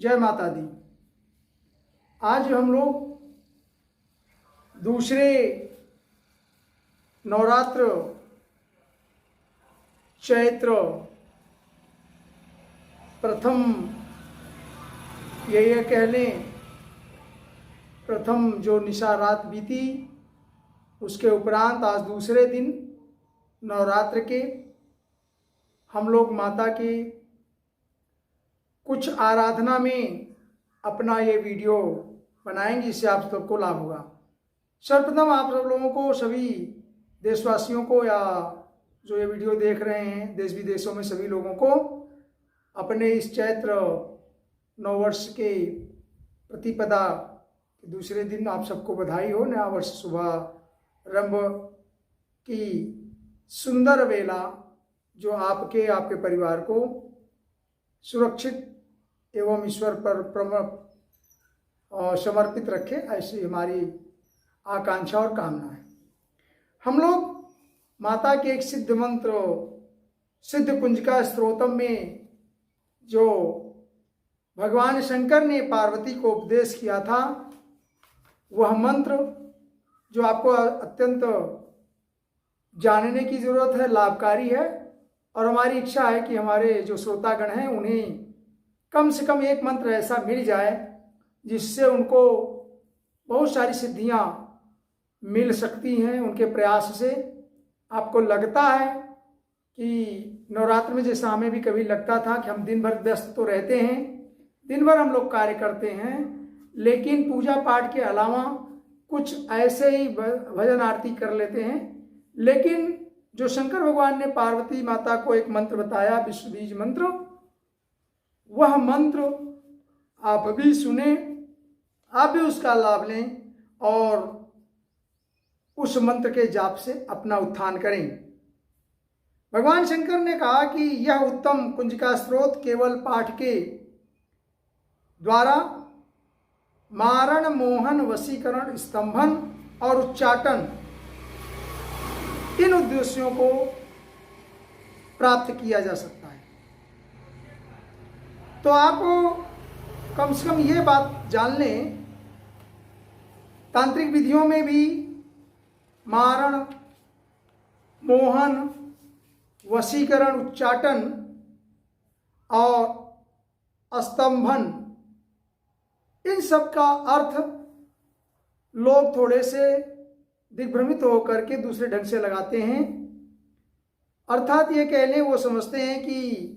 जय माता दी। आज हम लोग दूसरे नवरात्र चैत्र प्रथम ये कह लें प्रथम जो निशा रात बीती, उसके उपरांत आज दूसरे दिन नवरात्र के हम लोग माता की कुछ आराधना में अपना ये वीडियो बनाएंगे, इससे आप सबको लाभ होगा। सर्वप्रथम आप सब लोगों को, सभी देशवासियों को या जो ये वीडियो देख रहे हैं देश विदेशों में सभी लोगों को अपने इस चैत्र नववर्ष के प्रतिपदा के दूसरे दिन आप सबको बधाई हो। नया वर्ष शुभारंभ की सुंदर वेला जो आपके परिवार को सुरक्षित एवं ईश्वर पर समर्पित रखे, ऐसी हमारी आकांक्षा और कामना है। हम लोग माता के एक सिद्ध मंत्र सिद्ध कुंजिका स्तोत्रम में जो भगवान शंकर ने पार्वती को उपदेश किया था, वह मंत्र जो आपको अत्यंत जानने की जरूरत है, लाभकारी है, और हमारी इच्छा है कि हमारे जो श्रोतागण हैं उन्हें कम से कम एक मंत्र ऐसा मिल जाए जिससे उनको बहुत सारी सिद्धियां मिल सकती हैं उनके प्रयास से। आपको लगता है कि नवरात्र में जैसा हमें भी कभी लगता था कि हम दिन भर व्यस्त तो रहते हैं, दिन भर हम लोग कार्य करते हैं, लेकिन पूजा पाठ के अलावा कुछ ऐसे ही भजन आरती कर लेते हैं। लेकिन जो शंकर भगवान ने पार्वती माता को एक मंत्र बताया, विश्व बीज मंत्र, वह मंत्र आप भी सुने, आप भी उसका लाभ लें और उस मंत्र के जाप से अपना उत्थान करें। भगवान शंकर ने कहा कि यह उत्तम कुंजिका स्त्रोत केवल पाठ के द्वारा मारण, मोहन, वशीकरण, स्तंभन और उच्चाटन, इन उद्देश्यों को प्राप्त किया जा सकता है। तो आप कम से कम ये बात जान लें, तांत्रिक विधियों में भी मारण, मोहन, वशीकरण, उच्चाटन और स्तंभन, इन सब का अर्थ लोग थोड़े से दिग्भ्रमित होकर के दूसरे ढंग से लगाते हैं। अर्थात ये कह लें, वो समझते हैं कि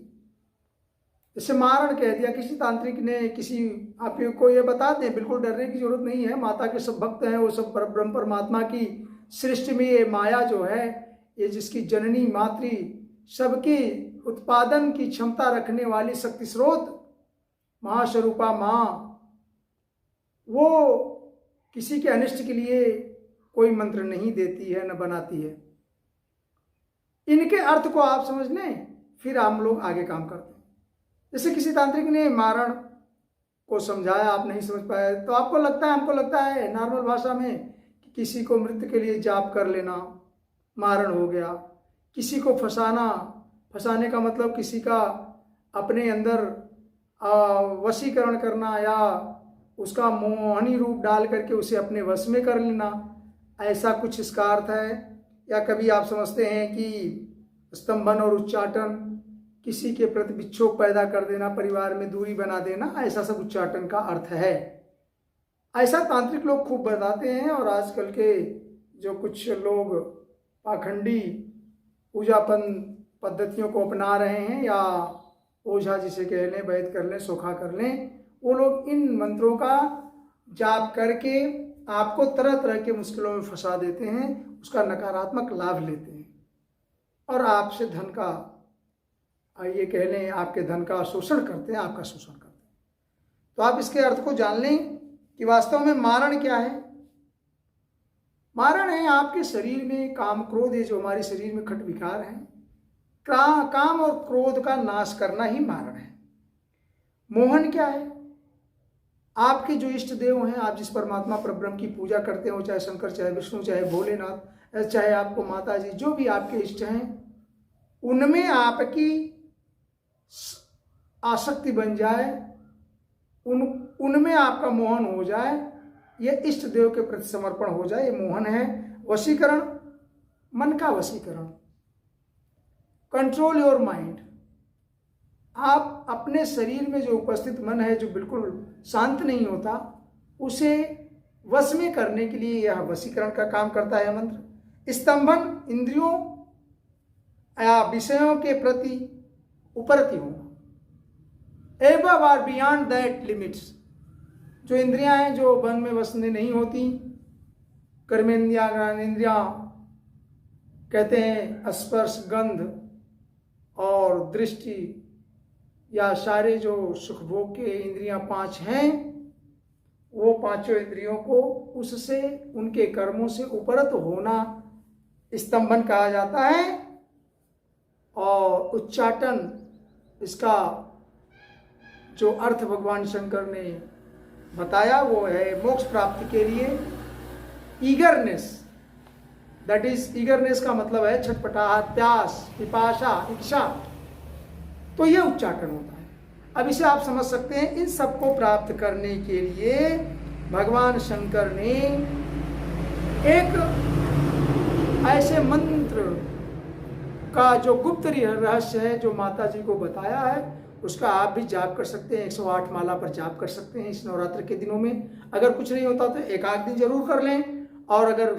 जैसे मारण कह दिया किसी तांत्रिक ने, किसी आपको ये बता दें, बिल्कुल डरने की जरूरत नहीं है। माता के सब भक्त हैं, वो सब परब्रह्म परमात्मा की सृष्टि में ये माया जो है, ये जिसकी जननी मातृ सबकी उत्पादन की क्षमता रखने वाली शक्ति स्रोत महास्वरूपा माँ, वो किसी के अनिष्ट के लिए कोई मंत्र नहीं देती है, न बनाती है। इनके अर्थ को आप समझ लें, फिर हम लोग आगे काम करते हैं। जैसे किसी तांत्रिक ने मारण को समझाया, आप नहीं समझ पाए, तो आपको लगता है, हमको लगता है नॉर्मल भाषा में कि किसी को मृत्यु के लिए जाप कर लेना मारण हो गया। किसी को फंसाने का मतलब किसी का अपने अंदर वशीकरण करना या उसका मोहनी रूप डाल करके उसे अपने वश में कर लेना, ऐसा कुछ इसका अर्थ है। या कभी आप समझते हैं कि स्तंभन और उच्चाटन किसी के प्रति विक्षोभ पैदा कर देना, परिवार में दूरी बना देना, ऐसा सब उच्चाटन का अर्थ है। ऐसा तांत्रिक लोग खूब बताते हैं। और आजकल के जो कुछ लोग पाखंडी पूजापन पद्धतियों को अपना रहे हैं, या ओझा जिसे कह लें, वैद कर लें, सोखा कर लें, वो लोग इन मंत्रों का जाप करके आपको तरह तरह के मुश्किलों में फंसा देते हैं, उसका नकारात्मक लाभ लेते हैं और आपसे धन का, ये कह लें, आपके धन का शोषण करते हैं, आपका शोषण करते हैं। तो आप इसके अर्थ को जान लें कि वास्तव में मारण क्या है। मारण है आपके शरीर में काम क्रोध, ये जो हमारे शरीर में खट विकार है, काम और क्रोध का नाश करना ही मारण है। मोहन क्या है? आपके जो इष्ट देव हैं, आप जिस परमात्मा परब्रह्म की पूजा करते हो, चाहे शंकर, चाहे विष्णु, चाहे भोलेनाथ, चाहे आपको माता जी, जो भी आपके इष्ट हैं, उनमें आपकी आसक्ति बन जाए उनमें आपका मोहन हो जाए, ये इष्ट देव के प्रति समर्पण हो जाए, ये मोहन है। वशीकरण, मन का वशीकरण, कंट्रोल योर माइंड। आप अपने शरीर में जो उपस्थित मन है, जो बिल्कुल शांत नहीं होता, उसे वश में करने के लिए यह वशीकरण का काम करता है मंत्र। स्तंभन, इंद्रियों या विषयों के प्रति उपरति होना। एबव और बियॉन्ड दैट लिमिट्स, जो इंद्रियां हैं जो मन में वश में नहीं होती, कर्मेंद्रियां, ज्ञानेंद्रियां, कहते हैं स्पर्श, गंध और दृष्टि, या सारे जो सुख भोग के इंद्रियां 5 हैं, वो पांचों इंद्रियों को उससे, उनके कर्मों से उपरत होना स्तंभन कहा जाता है। और उच्चाटन, इसका जो अर्थ भगवान शंकर ने बताया वो है मोक्ष प्राप्ति के लिए ईगरनेस। दैट इज, ईगरनेस का मतलब है छटपटाहट, प्यास, पिपाशा, इच्छा। तो ये उच्चाटन होता है। अब इसे आप समझ सकते हैं, इन सबको प्राप्त करने के लिए भगवान शंकर ने एक ऐसे मंत्र का जो गुप्त रहस्य है, जो माता जी को बताया है, उसका आप भी जाप कर सकते हैं। 108 माला पर जाप कर सकते हैं इस नवरात्र के दिनों में। अगर कुछ नहीं होता तो एक आध दिन जरूर कर लें, और अगर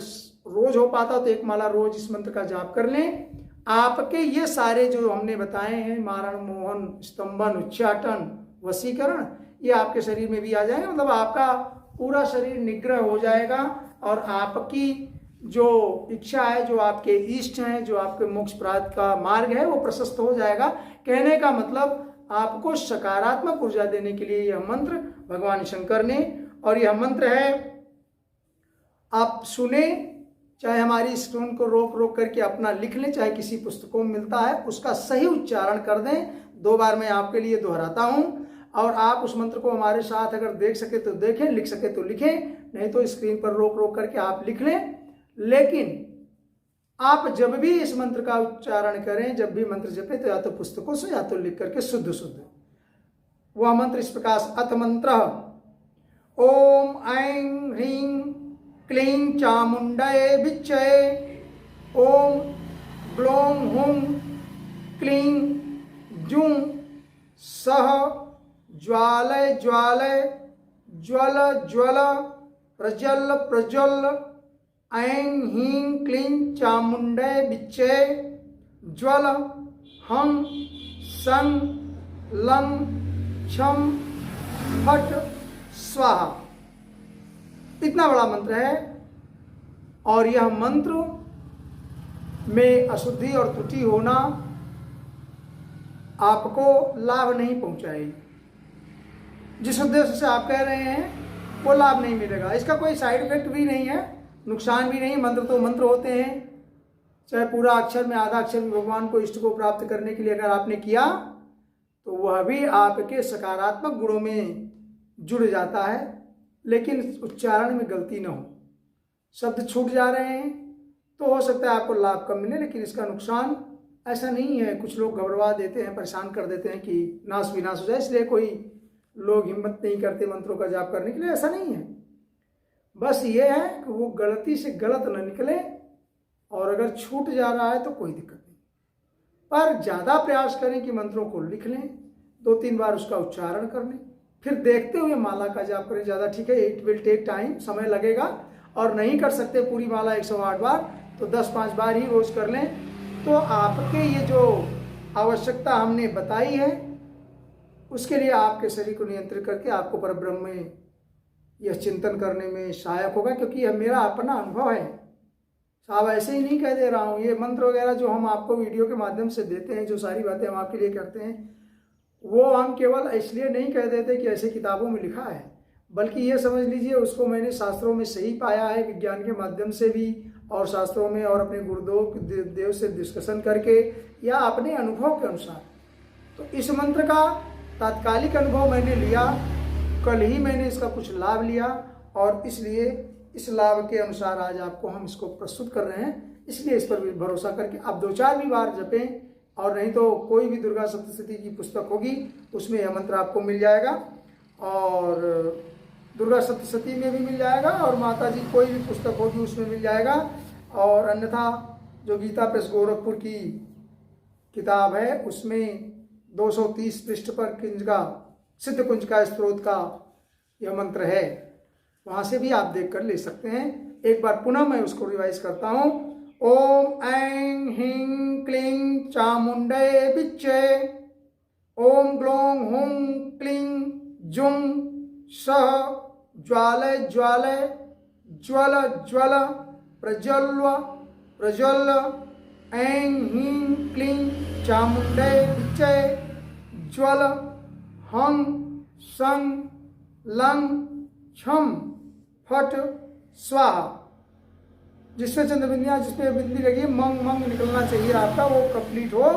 रोज हो पाता तो 1 माला रोज इस मंत्र का जाप कर लें। आपके ये सारे जो हमने बताए हैं, मारण, मोहन, स्तंभन, उच्चाटन, वशीकरण, ये आपके शरीर में भी आ जाएंगे। मतलब आपका पूरा शरीर निग्रह हो जाएगा, और आपकी जो इच्छा है, जो आपके इष्ट हैं, जो आपके मोक्ष प्राप्ति का मार्ग है, वो प्रशस्त हो जाएगा। कहने का मतलब, आपको सकारात्मक ऊर्जा देने के लिए यह मंत्र भगवान शंकर ने, और यह मंत्र है, आप सुने, चाहे हमारी स्क्रीन को रोक रोक करके अपना लिख लें, चाहे किसी पुस्तकों में मिलता है, उसका सही उच्चारण कर दें। 2 बार मैं आपके लिए दोहराता हूं, और आप उस मंत्र को हमारे साथ अगर देख सके तो देखें, लिख सके तो लिखें, नहीं तो स्क्रीन पर रोक रोक करके आप लिख लें। लेकिन आप जब भी इस मंत्र का उच्चारण करें, जब भी मंत्र जपे, तो या तो पुस्तकों से या तो लिख करके शुद्ध शुद्ध। वह मंत्र इस प्रकार, अथ मंत्र, ओम ऐं ह्रीं क्लीं चामुंडये विच्चये, ओम ग्लौं हुं क्लीं जुं सह ज्वालय ज्वालय ज्वल ज्वल प्रज्वल प्रज्वल, ऐं ह्रीं क्लीं चामुंडये विच्चये, ज्वल हं सं लं छं फट स्वाहा। इतना बड़ा मंत्र है, और यह मंत्र में अशुद्धि और त्रुटि होना आपको लाभ नहीं पहुंचाएगी। जिस उद्देश्य से आप कह रहे हैं वो लाभ नहीं मिलेगा। इसका कोई साइड इफेक्ट भी नहीं है, नुकसान भी नहीं। मंत्र तो मंत्र होते हैं, चाहे पूरा अक्षर में आधा अक्षर में भगवान को, इष्ट को प्राप्त करने के लिए अगर आपने किया, तो वह भी आपके सकारात्मक गुणों में जुड़ जाता है। लेकिन उच्चारण में गलती न हो, शब्द छूट जा रहे हैं तो हो सकता है आपको लाभ कम मिले, लेकिन इसका नुकसान ऐसा नहीं है। कुछ लोग घबरा देते हैं, परेशान कर देते हैं कि नाश विनाश हो जाए, इसलिए कोई लोग हिम्मत नहीं करते मंत्रों का जाप करने के लिए। ऐसा नहीं है, बस ये है कि वो गलती से गलत न निकले, और अगर छूट जा रहा है तो कोई दिक्कत नहीं। पर ज़्यादा प्रयास करें कि मंत्रों को लिख लें, 2-3 बार उसका उच्चारण कर लें, फिर देखते हुए माला का जाप करें, ज़्यादा ठीक है। इट विल टेक टाइम, समय लगेगा। और नहीं कर सकते पूरी माला 108 बार, तो 10-5 बार ही रोज कर लें। तो आपके ये जो आवश्यकता हमने बताई है, उसके लिए आपके शरीर को नियंत्रित करके आपको परब्रह्म में यह चिंतन करने में सहायक होगा। क्योंकि यह मेरा अपना अनुभव है, साहब ऐसे ही नहीं कह दे रहा हूँ। ये मंत्र वगैरह जो हम आपको वीडियो के माध्यम से देते हैं, जो सारी बातें हम आपके लिए करते हैं, वो हम केवल इसलिए नहीं कह देते कि ऐसे किताबों में लिखा है, बल्कि ये समझ लीजिए उसको मैंने शास्त्रों में सही पाया है, विज्ञान के माध्यम से भी, और शास्त्रों में, और अपने गुरुदेव देव से डिस्कशन करके, या अपने अनुभव के अनुसार। तो इस मंत्र का तात्कालिक अनुभव मैंने लिया, कल ही मैंने इसका कुछ लाभ लिया, और इसलिए इस लाभ के अनुसार आज आपको हम इसको प्रस्तुत कर रहे हैं। इसलिए इस पर भी भरोसा करके आप 2-4 भी बार जपें, और नहीं तो कोई भी दुर्गा सप्तशती की पुस्तक होगी उसमें यह मंत्र आपको मिल जाएगा। और दुर्गा सप्तशती में भी मिल जाएगा, और माता जी कोई भी पुस्तक होगी उसमें मिल जाएगा। और अन्यथा जो गीता प्रेस गोरखपुर की किताब है उसमें 230 पृष्ठ पर कुंजिका सिद्ध कुंजिका स्त्रोत का यह मंत्र है, वहाँ से भी आप देख कर ले सकते हैं। एक बार पुनः मैं उसको रिवाइज करता हूँ। ओम ऐं ह्रीं क्लीं चामुंडे विच्चे, ओम ग्लों हुं क्लीं जुं सः ज्वालय ज्वालय ज्वल ज्वल प्रज्वल प्रज्वल, ऐं ह्रीं क्लीं चामुंडे विच्चे ज्वल हं सं लं छम फट स्वाहा। जिसमें चंद्रबिंदियाँ जिसपे बिंदी लगी मंग मंग निकलना चाहिए आपका, वो कंप्लीट हो।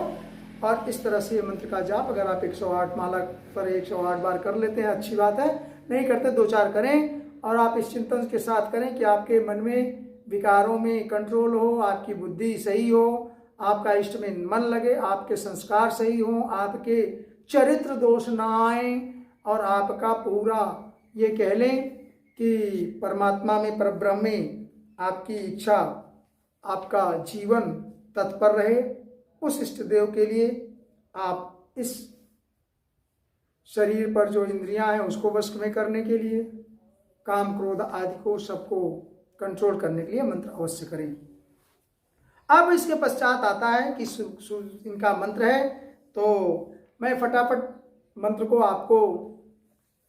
और इस तरह से ये मंत्र का जाप अगर आप 108 माला पर 108 बार कर लेते हैं अच्छी बात है, नहीं करते 2-4 करें। और आप इस चिंतन के साथ करें कि आपके मन में विकारों में कंट्रोल हो, आपकी बुद्धि सही हो, आपका इष्ट में मन लगे, आपके संस्कार सही हो, आपके चरित्र दोष ना आए, और आपका पूरा ये कह लें कि परमात्मा में परब्रह्म में आपकी इच्छा, आपका जीवन तत्पर रहे। उस इष्ट देव के लिए आप इस शरीर पर जो इंद्रियां हैं उसको वश में करने के लिए, काम क्रोध आदि को सबको कंट्रोल करने के लिए मंत्र अवश्य करें। अब इसके पश्चात आता है कि इनका मंत्र है, तो मैं फटाफट मंत्र को आपको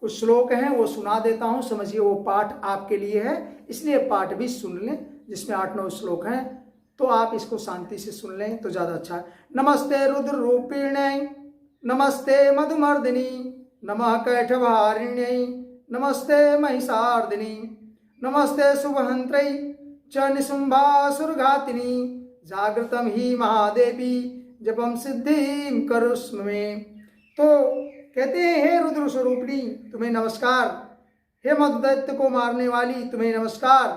कुछ श्लोक हैं वो सुना देता हूं, समझिए वो पाठ आपके लिए है, इसलिए पाठ भी सुन लें जिसमें 8-9 श्लोक हैं, तो आप इसको शांति से सुन लें तो ज़्यादा अच्छा है। नमस्ते रुद्र रूपिण्यै, नमस्ते मधुमर्दिनी, नमः कैटभारिण्यै, नमस्ते महिषार्दिनी, नमस्ते शुभहंत्रै च निशुंभासुरघातिनी, जागृतम ही महादेवी जपम सिद्धिम करुष्म में। तो कहते हैं हे रुद्र स्वरूपिणी तुम्हें नमस्कार, हे मधुदैत्य को मारने वाली तुम्हें नमस्कार,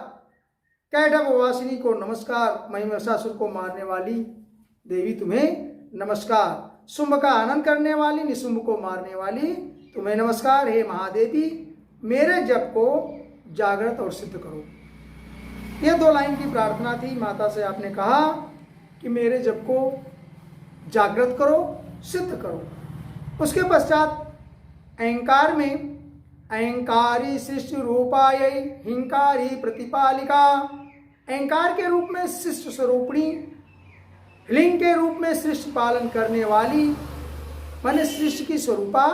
कैटभ वासिनी को नमस्कार, महिषासुर को मारने वाली देवी तुम्हें नमस्कार, शुंभ का आनंद करने वाली निशुंभ को मारने वाली तुम्हें नमस्कार। हे महादेवी मेरे जप को जागृत और सिद्ध करो। यह 2 लाइन की प्रार्थना थी। माता से आपने कहा कि मेरे जप को जागृत करो, सिद्ध करो। उसके पश्चात अहंकार में अहंकारी शिष्ट रूपाय हिंकारी प्रतिपालिका, अहंकार के रूप में शिष्ट स्वरूपिणी, लिंग के रूप में सृष्टि पालन करने वाली, माने सृष्टि की स्वरूपा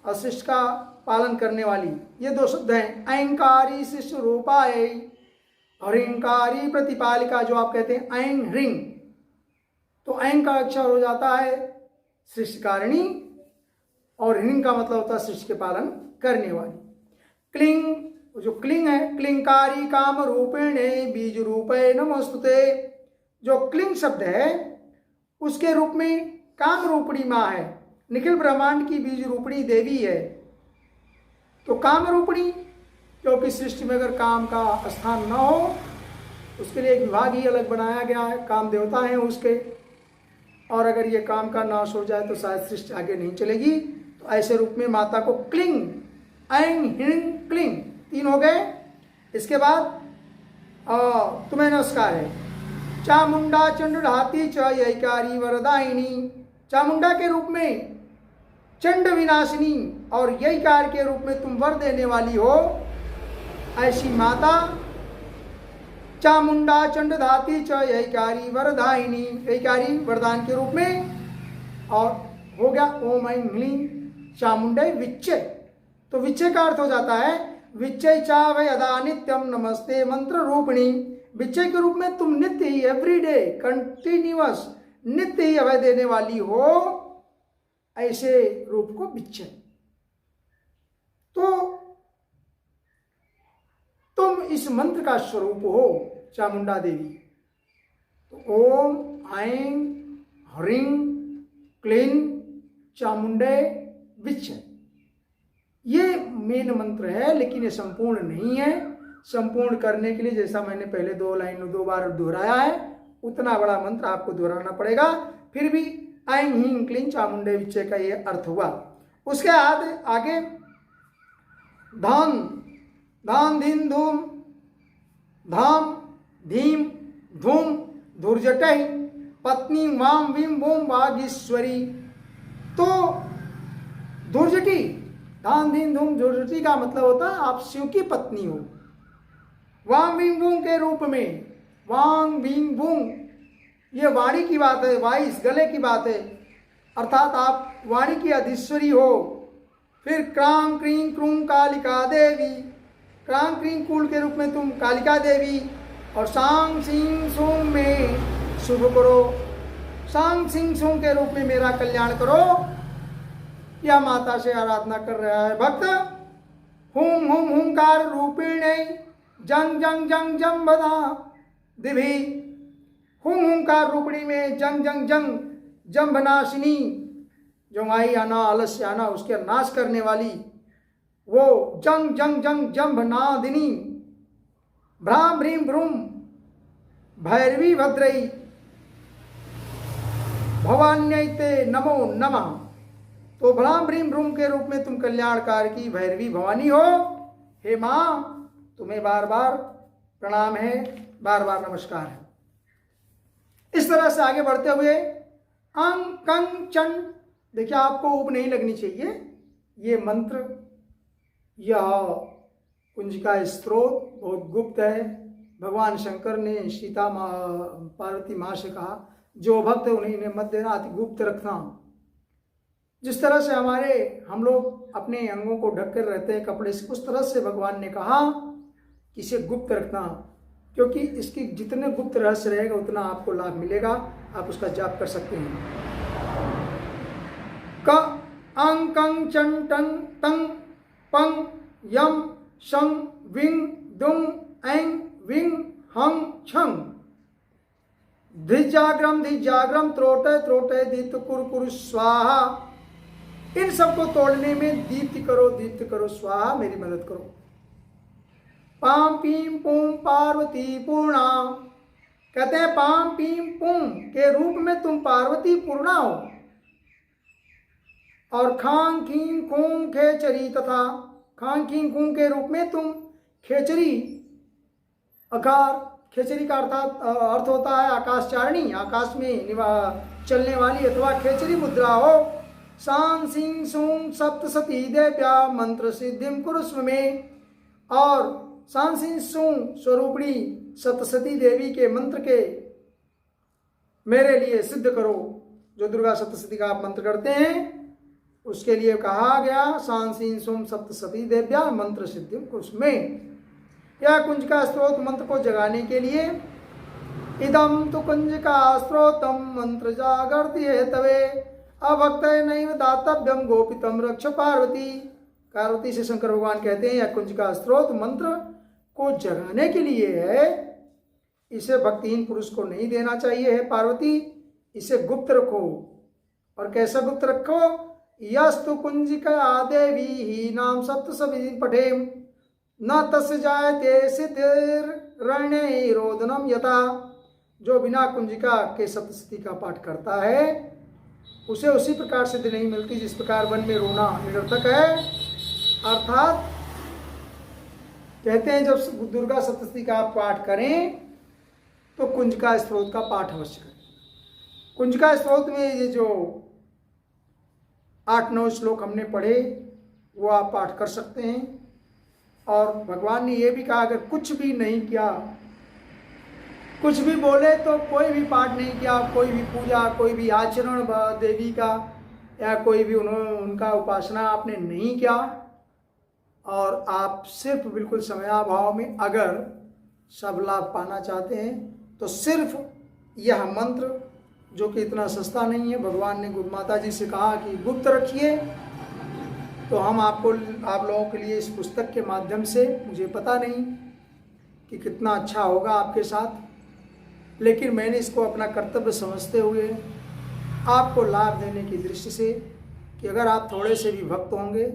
और सृष्टि का पालन करने वाली, ये 2 शब्द हैं। अहंकारी शिष्ट रूपाय और हिंकारी प्रतिपालिका, जो आप कहते हैं ऐं ह्रीं, तो ऐं का अक्षर हो जाता है सृष्टिकारिणी और ह्रीं का मतलब होता है सृष्टि के पालन करने वाली। क्लिंग, जो क्लिंग है, क्लिंकारी काम रूपेणे बीज रूपे नमोस्तुते, जो क्लिंग शब्द है उसके रूप में काम रूपणी माँ है, निखिल ब्रह्मांड की बीज रूपणी देवी है। तो काम रूपणी, क्योंकि सृष्टि में अगर काम का स्थान न हो उसके लिए एक विभाग ही अलग बनाया गया है, काम देवता हैं उसके, और अगर ये काम का नाश हो जाए तो शायद सृष्टि आगे नहीं चलेगी। तो ऐसे रूप में माता को क्लिंग, ऐं ह्रीं क्लिंग 3 हो गए। इसके बाद तुम्हें नमस्कार है, चामुंडा चंडहाती च यैकारी वरदायिनी, चामुंडा के रूप में चंड विनाशिनी और यैकार के रूप में तुम वर देने वाली हो, ऐसी माता चामुंडा चंडधाती च यैकारी वरदायिनी, यैकारी वरदान के रूप में। और हो गया ओम ऐं ह्रीं चामुंडे विच्चे, तो विच्चे का अर्थ हो जाता है विच्चे चा वै अदा नित्यम नमस्ते मंत्र रूपिणी, विच्चे के रूप में तुम नित्य ही, एवरीडे, कंटिन्यूअस, नित्य ही अभय देने वाली हो, ऐसे रूप को विच्चे। तो तुम इस मंत्र का स्वरूप हो चामुंडा देवी। तो ओम ऐं ह्रीं क्लीं चामुंडे विच्चे, ये मेन मंत्र है, लेकिन ये संपूर्ण नहीं है। संपूर्ण करने के लिए जैसा मैंने पहले 2 बार दोहराया है, उतना बड़ा मंत्र आपको दोहराना पड़ेगा। फिर भी ऐं ह्रीं क्लीं चामुंडे विच्चे का ये अर्थ हुआ। उसके बाद आगे धन धान धीन धूम धाम धीम धूम धुर्जटै पत्नी वाम विम भूम वागीश्वरी। तो धुर्जटी धान धीन धूम धुर्जटी का मतलब होता है आप शिव की पत्नी हो। वांग विंग बूंग के रूप में, वांग विंग बूंग ये वाणी की बात है, वाइस गले की बात है, अर्थात आप वाणी की अधीश्वरी हो। फिर क्रांग क्रीं क्रूं कालिका देवी, क्रांग क्रीं कूल के रूप में तुम कालिका देवी। और सांग सिंह सूंग में शुभ करो, सांग सिंह सूंग के रूप में मेरा कल्याण करो। या माता से आराधना कर रहा है भक्त। हुम हुम हुंकार रूपिणे जंग जंग जंग जम बदा दिभी। हुम हुंकार रूपणी में जंग जंग जंग जंभनाशिनी, जो आई आना आलस्य आना उसके नाश करने वाली वो जंग जंग जंग जंभनादिनी। भ्राम भ्रीम भ्रूम भैरवी भद्रई भवान्यैते नमो नमः। तो भ्राम भ्रीम भ्रूम के रूप में तुम कल्याणकार की भैरवी भवानी हो। हे माँ तुम्हें बार बार प्रणाम है, बार बार नमस्कार है। इस तरह से आगे बढ़ते हुए अंग कंग चं, देखिए आपको ऊब नहीं लगनी चाहिए। ये मंत्र यह कुंजिका स्त्रोत बहुत गुप्त है। भगवान शंकर ने सीता माँ पार्वती माँ से कहा जो भक्त है उन्हें मत देना, अति गुप्त रखना। जिस तरह से हम लोग अपने अंगों को ढक कर रहते हैं कपड़े से, उस तरह से भगवान ने कहा कि इसे गुप्त रखना, क्योंकि इसकी जितने गुप्त रहस्य रहेगा उतना आपको लाभ मिलेगा, आप उसका जाप कर सकते हैं। क अंग कंग चं टंग तंग पंग यम शं विंग दुंग ऐं विंग हंग छंग। धिजाग्रम त्रोटे त्रोटे दीप्त कुर स्वाहा। इन सबको तोड़ने में दीप्ति करो स्वाहा, मेरी मदद करो। पाम पीम पूम पार्वती पूर्णा, कहते हैं पाम पीम पूम के रूप में तुम पार्वती पूर्णा हो। और खांग खींग खूं खेचरी, तथा खांग खींग खूं के रूप में तुम खेचरी, आकार खेचरी का अर्थ होता है आकाशचारिणी, आकाश में चलने वाली अथवा खेचरी मुद्रा हो। सांग सिंह सूंग सप्तसती देव्या मंत्र सिद्धिम कुरुस्व में। और सांग सिंह सूंग स्वरूपणी सप्तसती देवी के मंत्र के मेरे लिए सिद्ध करो। जो दुर्गा सप्तसती का आप मंत्र करते हैं उसके लिए कहा गया सांग सिंह सूंग सप्तसती देव्या मंत्र सिद्धिम कुरुस्व में। या कुंजिका स्त्रोत मंत्र को जगाने के लिए इदम तो कुंजिका स्त्रोतम मंत्र जागर्ति हेतवे अभक्त नैव दातव्यम गोपितम रक्ष पार्वती। पार्वती से शंकर भगवान कहते हैं यह कुंजिका स्त्रोत मंत्र को जगाने के लिए है, इसे भक्तिहीन पुरुष को नहीं देना चाहिए है पार्वती, इसे गुप्त रखो। और कैसा गुप्त रखो? यस्तु कुंजिका देवी ही नाम सप्तसती पठेम न तस्य जायते सिद्धिर्रण्ये रोदनम यथा। जो बिना कुंजिका के सप्तसती का पाठ करता है उसे उसी प्रकार सिद्धि नहीं मिलती जिस प्रकार वन में रोना निरर्थक है। अर्थात कहते हैं जब दुर्गा सप्तशती का आप पाठ करें तो कुंजिका स्त्रोत का पाठ अवश्य करें। कुंजिका स्त्रोत में ये जो 8-9 श्लोक हमने पढ़े वो आप पाठ कर सकते हैं। और भगवान ने ये भी कहा अगर कुछ भी नहीं किया, कुछ भी बोले तो कोई भी पाठ नहीं किया, कोई भी पूजा, कोई भी आचरण देवी का या कोई भी उनका उपासना आपने नहीं किया और आप सिर्फ बिल्कुल समयाभाव में अगर सब लाभ पाना चाहते हैं तो सिर्फ यह मंत्र जो कि इतना सस्ता नहीं है, भगवान ने माता जी से कहा कि गुप्त रखिए, तो हम आप लोगों के लिए इस पुस्तक के माध्यम से, मुझे पता नहीं कि कितना अच्छा होगा आपके साथ, लेकिन मैंने इसको अपना कर्तव्य समझते हुए आपको लाभ देने की दृष्टि से कि अगर आप थोड़े से भी भक्त होंगे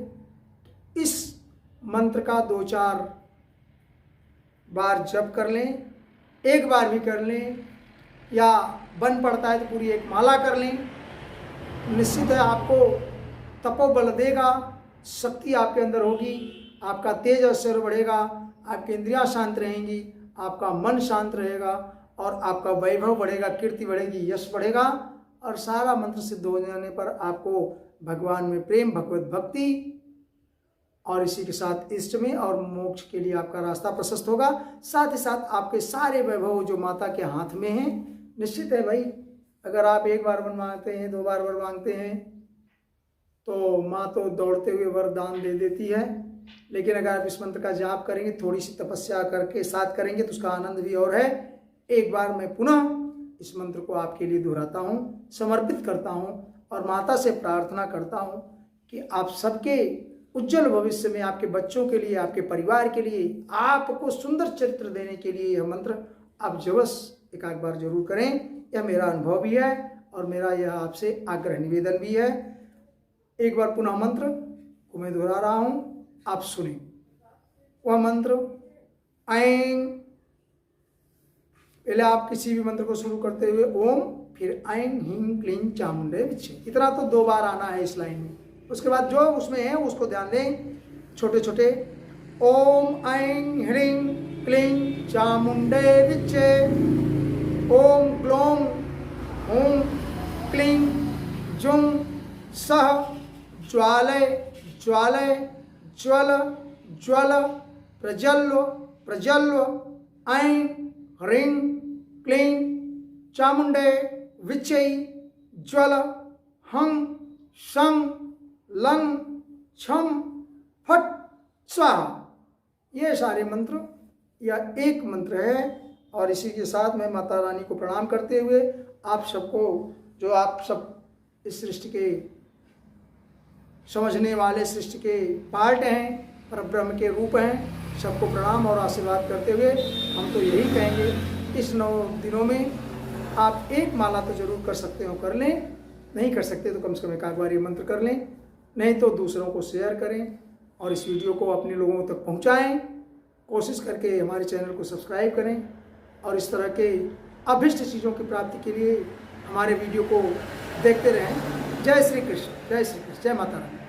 इस मंत्र का 2-4 बार जप कर लें, एक बार भी कर लें या बन पड़ता है तो पूरी एक माला कर लें, निश्चित है आपको तपोबल देगा, शक्ति आपके अंदर होगी आपका तेज और शौर्य बढ़ेगा, आपकी इंद्रियां शांत रहेंगी, आपका मन शांत रहेगा और आपका वैभव बढ़ेगा, कीर्ति बढ़ेगी, यश बढ़ेगा और सारा मंत्र सिद्ध हो जाने पर आपको भगवान में प्रेम, भगवत भक्ति और इसी के साथ इष्ट में और मोक्ष के लिए आपका रास्ता प्रशस्त होगा। साथ ही साथ आपके सारे वैभव जो माता के हाथ में हैं, निश्चित है भाई, अगर आप एक बार वर मांगते हैं, 2 बार वर मांगते हैं तो माँ तो दौड़ते हुए वरदान दे देती है। लेकिन अगर आप इस मंत्र का जाप करेंगे, थोड़ी सी तपस्या करके साथ करेंगे तो उसका आनंद भी और है। एक बार मैं पुनः इस मंत्र को आपके लिए दोहराता हूँ, समर्पित करता हूँ और माता से प्रार्थना करता हूँ कि आप सबके उज्जवल भविष्य में, आपके बच्चों के लिए, आपके परिवार के लिए, आपको सुंदर चरित्र देने के लिए यह मंत्र आप जवस एक बार जरूर करें। यह मेरा अनुभव भी है और मेरा यह आपसे आग्रह निवेदन भी है। एक बार पुनः मंत्र को मैं दोहरा रहा हूँ, आप सुने। वह मंत्र ऐं, पहले आप किसी भी मंत्र को शुरू करते हुए ओम, फिर ऐं ह्रीं क्लीं चामुंडे विच्चे, इतना तो 2 बार आना है इस लाइन में। उसके बाद जो उसमें है उसको ध्यान दें, छोटे छोटे। ओम ऐं ह्रीं क्लीं चामुंडे विच्चे, ओम ग्लों हुं क्लीं जुं सः ज्वालय ज्वालय ज्वल ज्वल प्रज्वल प्रज्वल, ऐं ह्रीं क्लीं चामुंडे विच्चे ज्वल हं शं लं छम फट स्वाहा। ये सारे मंत्र या एक मंत्र है और इसी के साथ मैं माता रानी को प्रणाम करते हुए आप सबको, जो आप सब इस सृष्टि के समझने वाले, सृष्टि के पार्ट हैं, परब्रह्म के रूप हैं, सबको प्रणाम और आशीर्वाद करते हुए हम तो यही कहेंगे, इस 9 दिनों में आप एक माला तो जरूर कर सकते हो, कर लें। नहीं कर सकते तो कम से कम एक बार ये मंत्र कर लें, नहीं तो दूसरों को शेयर करें और इस वीडियो को अपने लोगों तक पहुंचाएं। कोशिश करके हमारे चैनल को सब्सक्राइब करें और इस तरह के अभिष्ट चीज़ों की प्राप्ति के लिए हमारे वीडियो को देखते रहें। जय श्री कृष्ण, जय श्री कृष्ण, जय माता रानी।